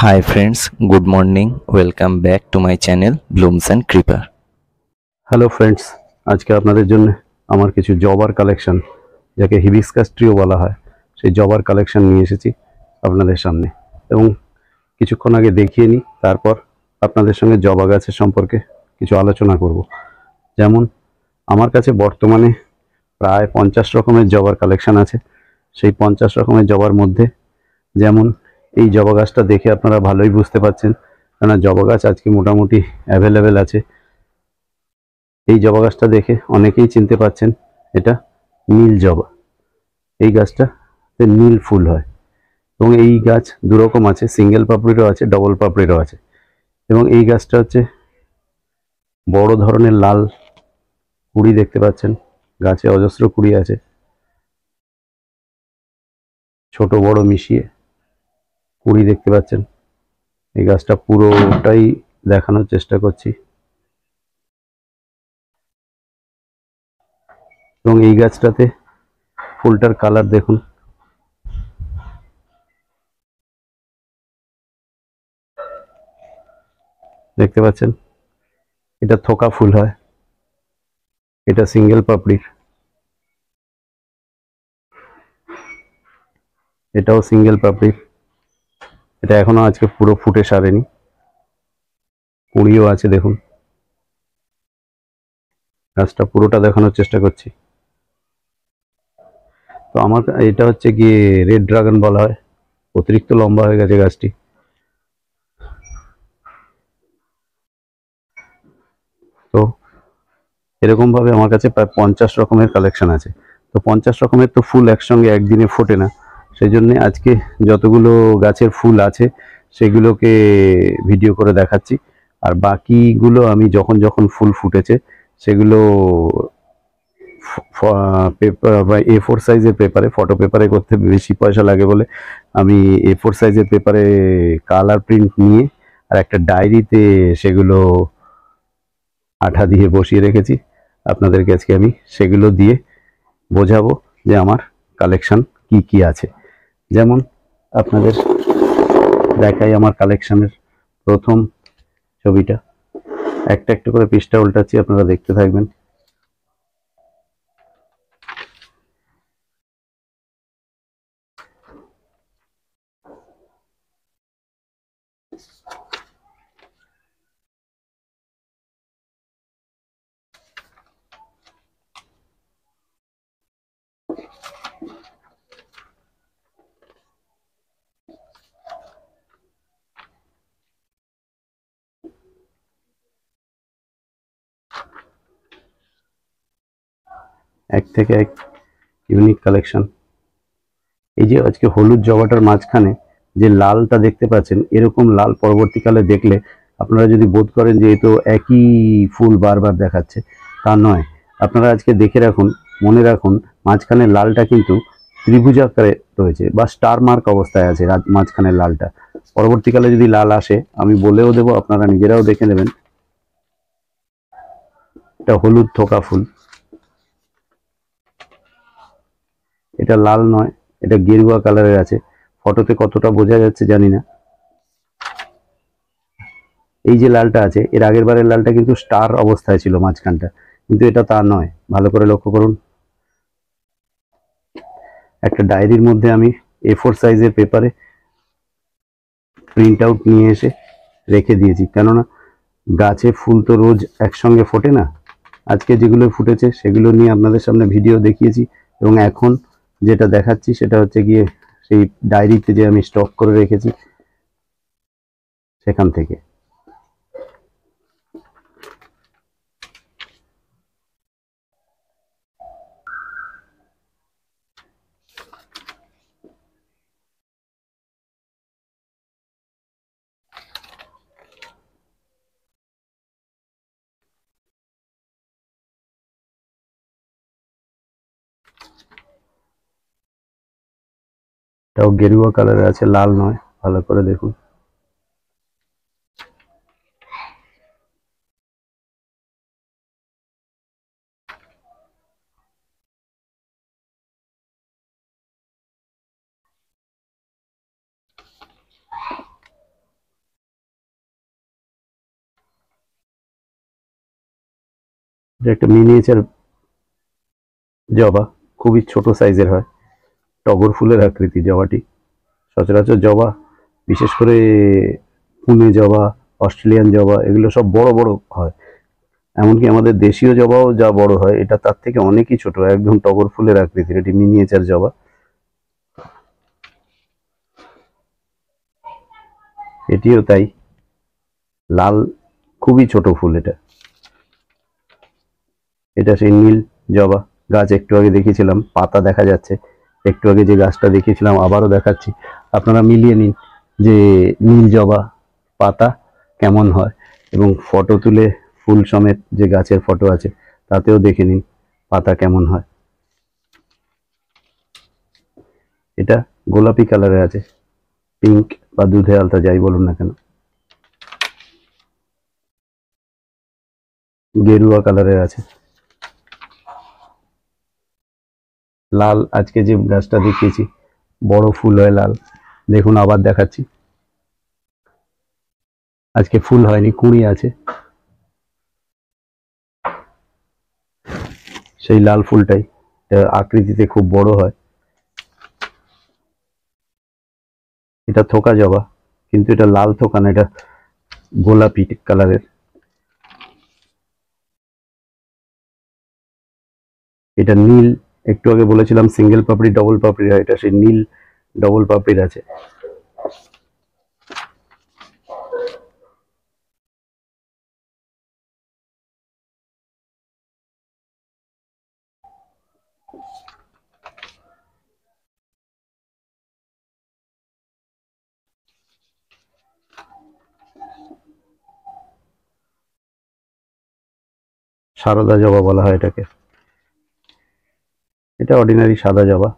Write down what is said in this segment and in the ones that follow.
Hi friends, good morning. Welcome back to my channel Blooms and Creeper. Hello friends, আজকে আপনাদের জন্য আমার কিছু জবার কালেকশন, যাকে হিবিস্কাস ট্রিও বলা হয়, সেই জবার কালেকশন নিয়ে এসেছি আপনাদের সামনে। এবং কিছুক্ষণ আগে দেখিয়ে নিই, তারপর আপনাদের সঙ্গে জবা গাছের সম্পর্কে কিছু আলোচনা করব। যেমন আমার কাছে বর্তমানে প্রায় 50 রকমের জবার কালেকশন আছে। সেই 50 রকমের জবার মধ্যে যেমন এই জবা গাছটা দেখে আপনারা ভালোই বুঝতে পারছেন, কেননা জবা গাছ আজকে মোটামুটি অ্যাভেলেবেল আছে। এই জবা গাছটা দেখে অনেকেই চিনতে পারছেন, এটা নীল জবা। এই গাছটাতে নীল ফুল হয় এবং এই গাছ দুরকম আছে, সিঙ্গেল পাপড়িরও আছে, ডবল পাপড়িরও আছে। এবং এই গাছটা হচ্ছে বড় ধরনের লাল কুড়ি দেখতে পাচ্ছেন, গাছে অজস্র কুড়ি আছে, ছোট বড় মিশিয়ে কুড়ি দেখতে পাচ্ছেন। এই গাছটা পুরোটাই দেখানোর চেষ্টা করছি। এবং এই গাছটাতে ফুলটার কালার দেখুন, দেখতে পাচ্ছেন, এটা থোকা ফুল হয়, এটা সিঙ্গেল পাপড়ির, এটাও সিঙ্গেল পাপড়ির। এটা এখনো আজকে পুরো ফুটে সারেনি, কুড়িও আছে দেখুন। গাছটা পুরোটা দেখানোর চেষ্টা করছি। তো আমার এটা হচ্ছে গিয়ে রেড ড্রাগন বলা হয়, অতিরিক্ত লম্বা হয়ে গেছে গাছটি। তো এরকম ভাবে আমার কাছে প্রায় 50 রকমের কালেকশন আছে। তো 50 রকমের তো ফুল একসঙ্গে একদিনে ফোটে না, সেই জন্য আজকে যতগুলো গাছের ফুল আছে সেগুলোকে ভিডিও করে দেখাচ্ছি। আর বাকিগুলো আমি যখন যখন ফুল ফুটেছে সেগুলো পেপার বা A4 সাইজের পেপারে, ফটো পেপারে করতে বেশি পয়সা লাগে বলে আমি A4 সাইজের পেপারে কালার প্রিন্ট নিয়ে আর একটা ডায়েরিতে সেগুলো আঠা দিয়ে বসিয়ে রেখেছি। আপনাদেরকে আজকে আমি সেগুলো দিয়ে বোঝাবো যে আমার কালেকশন কি কি আছে। যেমন আপনাদের দেখাই আমার কালেকশনের প্রথম ছবিটা। একটা একটা করে পৃষ্ঠা উল্টাচ্ছি, আপনারা দেখতে থাকবেন। এক থেকে এক ইউনিক কালেকশন। এই যে আজকে হলুদ জবাটার মাঝখানে যে লালটা দেখতে পাচ্ছেন, এরকম লাল পরবর্তীকালে দেখলে আপনারা যদি বোধ করেন যে এ তো একই ফুল বারবার দেখাচ্ছে, তা নয়। আপনারা আজকে দেখে রাখুন, মনে রাখুন, মাঝখানে লালটা কিন্তু ত্রিভুজ আকারে রয়েছে বা স্টার মার্ক অবস্থায় আছে। মাঝখানে লালটা পরবর্তীকালে যদি লাল আসে আমি বলেও দেবো, আপনারা নিজেরাও দেখে নেবেন। এটা হলুদ থোকা ফুল, এটা লাল নয়, এটা গেরুয়া কালারের আছে। ফটোতে কতটা বোঝা যাচ্ছে জানি না। এই যে লালটা আছে, এর আগের বারের লালটা কিন্তু স্টার অবস্থায় ছিল মাঝখানটা, কিন্তু এটা তা নয়, ভালো করে লক্ষ্য করুন। একটা ডায়েরির মধ্যে আমি A4 সাইজের পেপারে প্রিন্ট আউট নিয়ে এসে রেখে দিয়েছি, কেননা গাছে ফুল তো রোজ একসঙ্গে ফোটে না। আজকে যেগুলো ফুটেছে সেগুলো নিয়ে আপনাদের সামনে ভিডিও দেখিয়েছি, এবং এখন যেটা দেখাচ্ছি সেটা হচ্ছে গিয়ে সেই ডায়েরিতে যে আমি স্টক করে রেখেছি সেখান থেকে। এটাও গেরুয়া কালারের আছে, লাল নয়, ভালো করে দেখুন। এটা একটা মিনিয়েচার জবা, খুবই ছোট সাইজের হয়, টগর ফুলের আকৃতি জবাটি। সচরাচর জবা, বিশেষ করে পুনে জবা, অস্ট্রেলিয়ান জবা, এগুলো সব বড় বড় হয়। এমনকি আমাদের দেশীয় জবাও যা বড় হয়, এটা তার থেকে অনেকই ছোট, একদম টগর ফুলের আকৃতির। এটি মিনিয়েচার জবা। এটিও তাই, লাল, খুবই ছোট ফুল। এটা সেই নীল জবা গাছ, একটু আগে দেখিয়েছিলাম, পাতা দেখা যাচ্ছে। একটু আগে যে গাছটা দেখিয়েছিলাম আবারও দেখাচ্ছি, আপনারা মিলিয়ে নিন যে নীল জবা পাতা কেমন হয়, এবং ফটো তুলে ফুল সমেত যে গাছের ফটো আছে তাতেও দেখে নিন পাতা কেমন হয়। এটা গোলাপি কালারে আছে, পিঙ্ক বা দুধে আলতা যাই বলুন না কেন, গেরুয়া কালারের আছে। লাল, আজকে যে গাছটা দেখিয়েছি বড় ফুল হয় লাল, দেখুন আবার দেখাচ্ছি, আজকে ফুল হয়নি, কুঁড়ি আছে। সেই লাল ফুলটাই, আকৃতিতে খুব বড় হয়। এটা থোকা জবা, কিন্তু এটা লাল থোকা না, এটা গোলাপি কালারের। এটা নীল, একটু আগে বলেছিলাম সিঙ্গেল পাপড়ি ডবল পাপড়ি হয়, এটা সেই নীল ডবল পাপড়ির আছে। সারদা জবা বলা হয় এটাকে। এটা অর্ডিনারি সাদা জবা।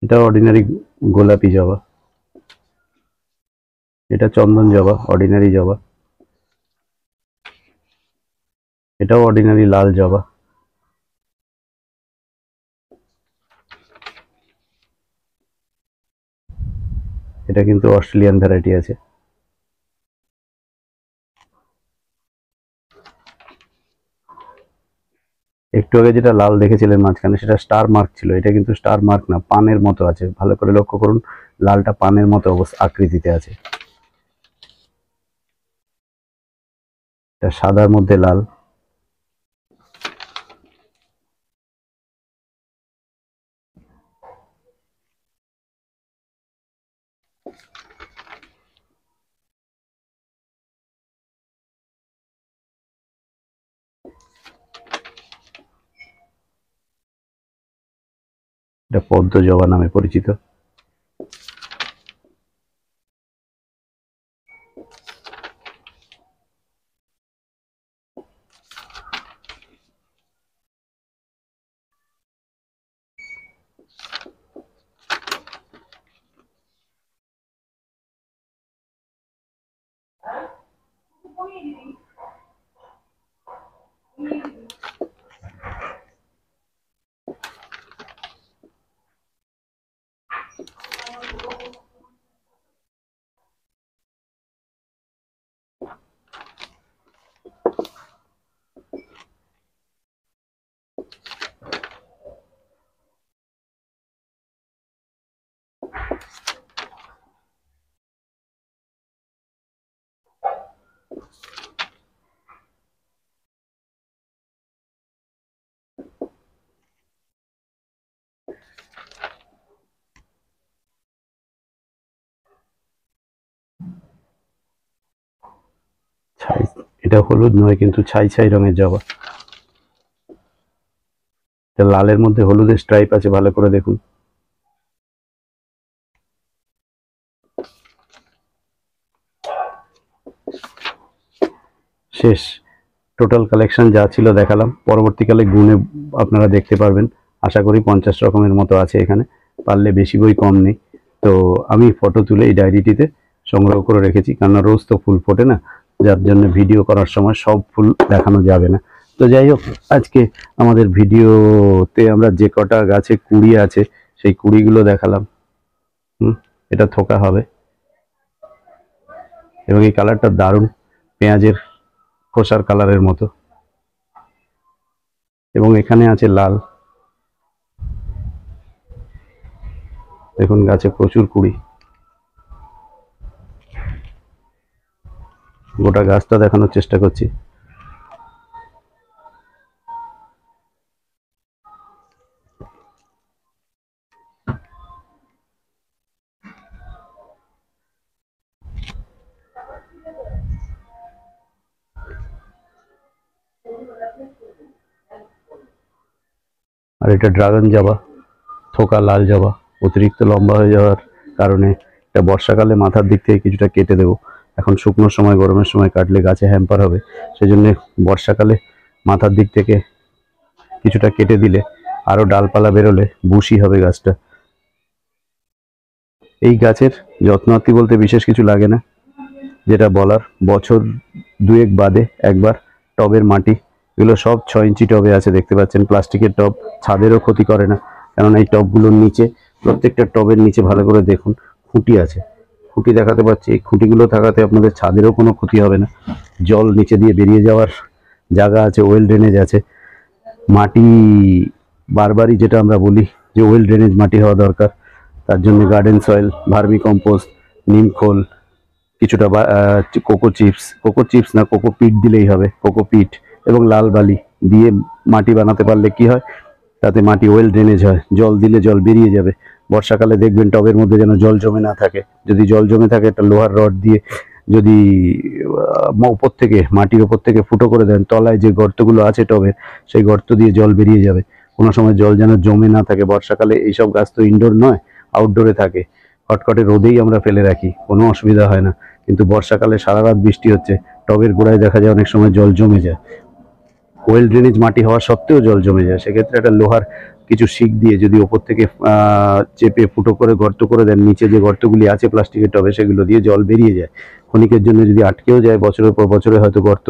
এটা অর্ডিনারি গোলাপি জবা। এটা চন্দন জবা, অর্ডিনারি জবা। এটাও অর্ডিনারি লাল জবা। এটা কিন্তু অস্ট্রেলিয়ান ভ্যারাইটি আছে। একটু আগে যেটা লাল দেখেছিলেন মাঝখানে, সেটা স্টার মার্ক ছিল, এটা কিন্তু স্টার মার্ক না, পানের মতো আছে। ভালো করে লক্ষ্য করুন, লালটা পানের মতো আকৃতিতে আছে। এটা সাদার মধ্যে লাল। এটা পদ্ম জবা নামে পরিচিত। ছাই, এটা হলুদ নয় কিন্তু ছাই ছাই রঙের জবা। এটা লালের মধ্যে হলুদের স্ট্রাইপ আছে, ভালো করে দেখুন। শেষ, টোটাল কালেকশন যা ছিল দেখালাম, পরবর্তীকালে গুনে আপনারা দেখতে পারবেন। আশা করি 50 রকমের মতো আছে এখানে, পারলে বেশি বই কম নেই। তো আমি ফটো তুলে এই ডায়েরিটিতে সংগ্রহ করে রেখেছি, কারণ রোজ তো ফুল ফোটে না, যার জন্য ভিডিও করার সময় সব ফুল দেখানো যাবে না। তো যাই হোক, আজকে আমাদের ভিডিওতে আমরা যে কটা গাছে কুড়ি আছে সেই কুড়িগুলো দেখালাম। এটা থোকা হবে এবং এই কালারটা দারুণ, পেঁয়াজের খোসার কালারের মতো। এবং এখানে আছে লাল, দেখুন গাছে প্রচুর কুড়ি। গোটা গাছটা দেখানোর চেষ্টা করছি। আর এটা ড্রাগন জবা, থোকা লাল জবা। অতিরিক্ত লম্বা হয়ে যাওয়ার কারণে এটা বর্ষাকালে মাথার দিক থেকে কিছুটা কেটে দেবো। এখন শুকনোর সময়, গরমের সময় কাটলে গাছে হ্যাম্পার হবে, সেই জন্য বর্ষাকালে মাথার দিক থেকে কিছুটা কেটে দিলে আরো ডালপালা বেরোলে বুশি হবে গাছটা। এই গাছের যত্নার্থী বলতে বিশেষ কিছু লাগে না, যেটা বলার, বছর দুয়েক বাদে একবার টবের মাটি, এগুলো সব 6 ইঞ্চি টবে আছে, দেখতে পাচ্ছেন প্লাস্টিকের টব, ছাদেরও ক্ষতি করে না। কারণ এই টবগুলোর নিচে, প্রত্যেকটা টবের নিচে ভালো করে দেখুন খুঁটি আছে, খুঁটি দেখাতে পাচ্ছি। এই খুঁটিগুলো থাকাতে আপনাদের ছাদেরও কোনো ক্ষতি হবে না। জল নিচে দিয়ে বেরিয়ে যাওয়ার জায়গা আছে, ওয়েল ড্রেনেজ আছে। মাটি বারবারই যেটা আমরা বলি যে ওয়েল ড্রেনেজ মাটি হওয়া দরকার, তার জন্য গার্ডেন সয়েল, ভার্মি কম্পোস্ট, নিম খোল, কিছুটা কোকো চিপস না কোকো পিট দিলেই হবে, কোকো পিট এবং লাল বালি দিয়ে মাটি বানাতে পারলে কি হয়, তাতে মাটি ওয়েল ড্রেনেজ হয়, জল দিলে জল বেরিয়ে যাবে। বর্ষাকালে দেখবেন টবের মধ্যে যেন জল জমে না থাকে। যদি জল জমে থাকে, একটা লোহার রড দিয়ে যদি উপর থেকে, মাটির উপর থেকে ফুটো করে দেন, তলায় যে গর্তগুলো আছে টবের, সেই গর্ত দিয়ে জল বেরিয়ে যাবে। কোনো সময় জল যেন জমে না থাকে। বর্ষাকালে এইসব গাছ তো ইনডোর নয়, আউটডোরে থাকে, খটখটে রোদেই আমরা ফেলে রাখি, কোনো অসুবিধা হয় না। কিন্তু বর্ষাকালে সারা রাত বৃষ্টি হচ্ছে, টবের গোড়ায় দেখা যায় অনেক সময় জল জমে যায়, ওয়েল ড্রেনেজ মাটি হওয়া সত্ত্বেও জল জমে যায়। সেক্ষেত্রে একটা লোহার কিছু শিক দিয়ে যদি ওপর থেকে চেপে ফুটো করে গর্ত করে দেন, নিচে যে গর্তগুলি আছে প্লাস্টিকের টবে, সেগুলো দিয়ে জল বেরিয়ে যায়। ক্ষণিকের জন্য যদি আটকেও যায়, বছরের পর বছরে হয়তো গর্ত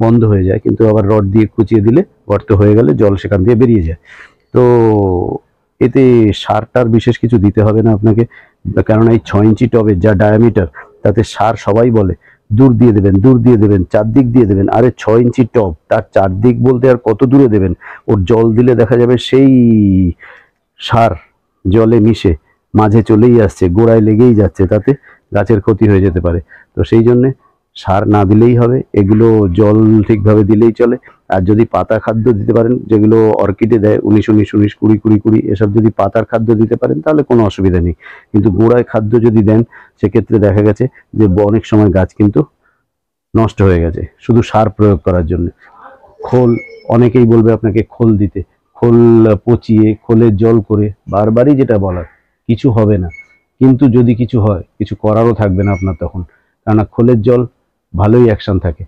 বন্ধ হয়ে যায়, কিন্তু আবার রড দিয়ে কুচিয়ে দিলে গর্ত হয়ে গেলে জল সেখান দিয়ে বেরিয়ে যায়। তো এতে সারটার বিশেষ কিছু দিতে হবে না আপনাকে, কারণ এই 6 ইঞ্চি টবের যা ডায়ামিটার, তাতে সার সবাই বলে দূর দিয়ে দেবেন, চারদিক দিয়ে দেবেন। আরে 6 ইঞ্চি টব, তার চারদিক বলতে আর কত দূরে দেবেন? ওর জল দিলে দেখা যাবে সেই সার জলে মিশে মাঝে চলেই আসছে, গোড়ায় লেগেই যাচ্ছে, তাতে গাছের ক্ষতি হয়ে যেতে পারে। তো সেই জন্যে সার না দিলেই হবে, এগুলো জল ঠিকভাবে দিলেই চলে। আর যদি পাতা খাদ্য দিতে পারেন, যেগুলো অর্কিডে দেয় 19-19-19, 20-20-20, এসব যদি পাতার খাদ্য দিতে পারেন তাহলে কোনো অসুবিধা নেই। কিন্তু গোড়ায় খাদ্য যদি দেন, সেক্ষেত্রে দেখা গেছে যে অনেক সময় গাছ কিন্তু নষ্ট হয়ে গেছে শুধু সার প্রয়োগ করার জন্য। খোল, অনেকেই বলবে আপনাকে খোল দিতে, খোল পচিয়ে খোলের জল করে, বারবারই যেটা বলার, কিছু হবে না। কিন্তু যদি কিছু হয়, কিছু করারও থাকবে না আপনার তখন, কেননা খোলের জল ভালোই অ্যাকশন থাকে।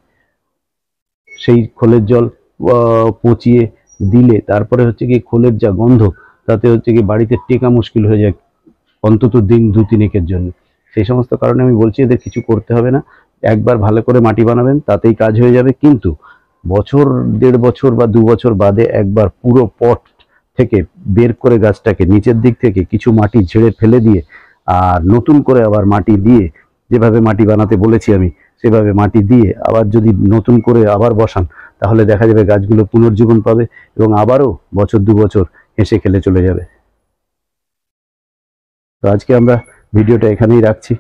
সেই খোলের জল পচিয়ে দিলে তারপরে হচ্ছে কি, খোলের যা গন্ধ, তাতে হচ্ছে কি বাড়িতে টেকা মুশকিল হয়ে যায় অন্তত দিন 2-3 জন্য। সেই সমস্ত কারণে আমি বলছি এদের কিছু করতে হবে না, একবার ভালো করে মাটি বানাবেন, তাতেই কাজ হয়ে যাবে। কিন্তু বছর 1.5 বছর বা 2 বছর বাদে একবার পুরো পট থেকে বের করে গাছটাকে নিচের দিক থেকে কিছু মাটি ঝেড়ে ফেলে দিয়ে, আর নতুন করে আবার মাটি দিয়ে, যেভাবে মাটি বানাতে বলেছি আমি সেভাবে মাটি দিয়ে আবার যদি নতুন করে আবার বসান, তাহলে দেখা যাবে গাছগুলো পুনর্জীবন পাবে এবং আবারও বছর 2 বছর হেসে খেলে চলে যাবে। তো আজকে আমরা ভিডিওটা এখানেই রাখছি।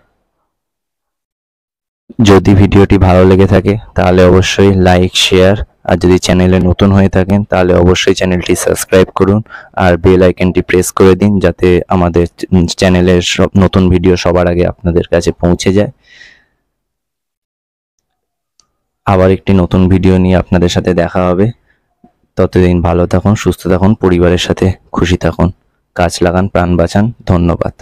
যদি ভিডিওটি ভালো লেগে থাকে তাহলে অবশ্যই লাইক, শেয়ার, আর যদি চ্যানেলে নতুন হয়ে থাকেন তাহলে অবশ্যই চ্যানেলটি সাবস্ক্রাইব করুন আর বেল আইকনটি প্রেস করে দিন, যাতে আমাদের চ্যানেলের সব নতুন ভিডিও সবার আগে আপনাদের কাছে পৌঁছে যায়। আবার একটি নতুন ভিডিও নিয়ে আপনাদের সাথে দেখা হবে। ততদিন ভালো থাকুন, সুস্থ থাকুন, পরিবারের সাথে খুশি থাকুন। গাছ লাগান, প্রাণ বাঁচান। ধন্যবাদ।